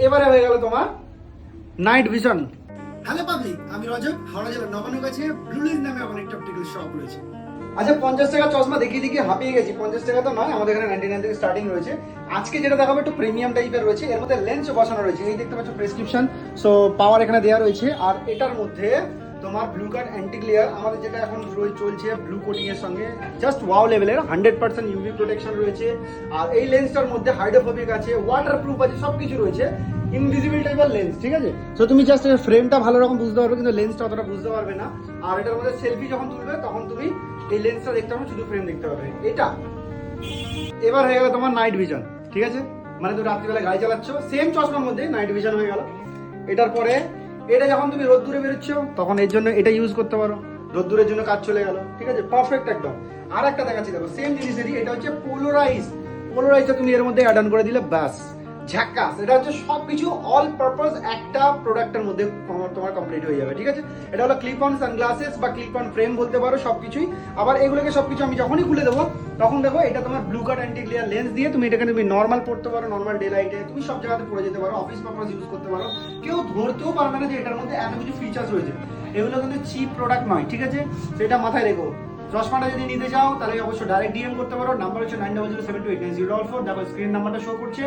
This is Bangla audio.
এবারে হয়ে গেল তোমার নাইট ভিশন। হ্যালো পাবলিক, আমি রজত। হাওড়া জেলার নবান্ন কাছে ব্লুলিজ নামে আমার একটা অপটিক্যাল শপ রয়েছে। আচ্ছা 50 টাকা চশমা দেখিয়ে দেখিয়ে হাঁপিয়ে গেছি। 50 টাকা তো নয়, আমাদের এখানে 99 থেকে স্টার্টিং রয়েছে। আজকে যেটা দেখাবো একটু প্রিমিয়াম টাইপের রয়েছে, এর মধ্যে লেন্স বসানো রয়েছে। এই দেখতে পাচ্ছ প্রেসক্রিপশন, সো পাওয়ার এখানে দেওয়া রয়েছে। আর এটার মধ্যে তোমার ব্লু কার্ড অ্যান্টি গ্লেয়ার, আমাদের যেটা এখন চলছে ব্লু কোটিং এর সঙ্গে জাস্ট ওয়াও লেভেলের 100% ইউভি প্রোটেকশন রয়েছে। আর এই লেন্সটার মধ্যে হাইড্রোফোবিক আছে, ওয়াটারপ্রুফ আছে, সবকিছু রয়েছে। ইনভিজিবল টাইপের লেন্স, ঠিক আছে? সো তুমি জাস্ট এর ফ্রেমটা ভালো রকম বুঝতে পারবে, কিন্তু লেন্সটা অতটা বুঝতে পারবে না। আর এটার মধ্যে সেলফি যখন তুলবে তখন তুমি এই লেন্সটা দেখতে পাবে, শুধু ফ্রেম দেখতে পাবে। এটা এবার হয়ে গেল তোমার নাইট ভিশন, ঠিক আছে? মানে তুমি রাত্রিবেলা গাড়ি চালাচ্ছ, সেম চশমার মধ্যে নাইট ভিশন হয়ে গেল। এটার পরে এটা যখন তুমি রোদ্দুরে বেরোচ্ছ তখন এর জন্য এটা ইউজ করতে পারো, রোদ্দুরের জন্য কাজ চলে গেল, ঠিক আছে? পারফেক্ট একদম। আর একটা দেখাচ্ছি, দেখো সেম জিনিসেরই, এটা হচ্ছে পোলারাইজটা তুমি এর মধ্যে অ্যাড অন করে দিলে ব্যাস ঝাক্কাস। এটা হচ্ছে সবকিছু অল পারপাস একটা প্রোডাক্টের মধ্যে তোমার কমপ্লিট হয়ে যাবে, ঠিক আছে? এটা হলো ক্লিপ অন সানগ্লাসেস বা ক্লিপ অন ফ্রেম বলতে পারো, সবকিছুই। আবার এগুলোকে সবকিছু আমি যখনই খুলে দেবো তখন দেখো এটা তোমার blue card anti glare lens দিয়ে তুমি এটাকে তুমি নর্মাল পড়তে পারো, নর্মাল ডে লাইটে তুমি সব জায়গাতে পড়ে যেতে পারো, অফিস পারপাস ইউজ করতে পারো। কেউ ধরতেও পারবে না যে এটার মধ্যে এত কিছু ফিচার্স রয়েছে। এগুলো কিন্তু চিপ প্রোডাক্ট নয়, ঠিক আছে? সেটা মাথায় রেখো। চশমাটা যদি নিতে চাও তাহলে অবশ্যই ডাইরেক্ট ডিএম করতে পারো। নাম্বার হচ্ছে 9007289044। দেখো স্ক্রিন নাম্বারটা শো করছে।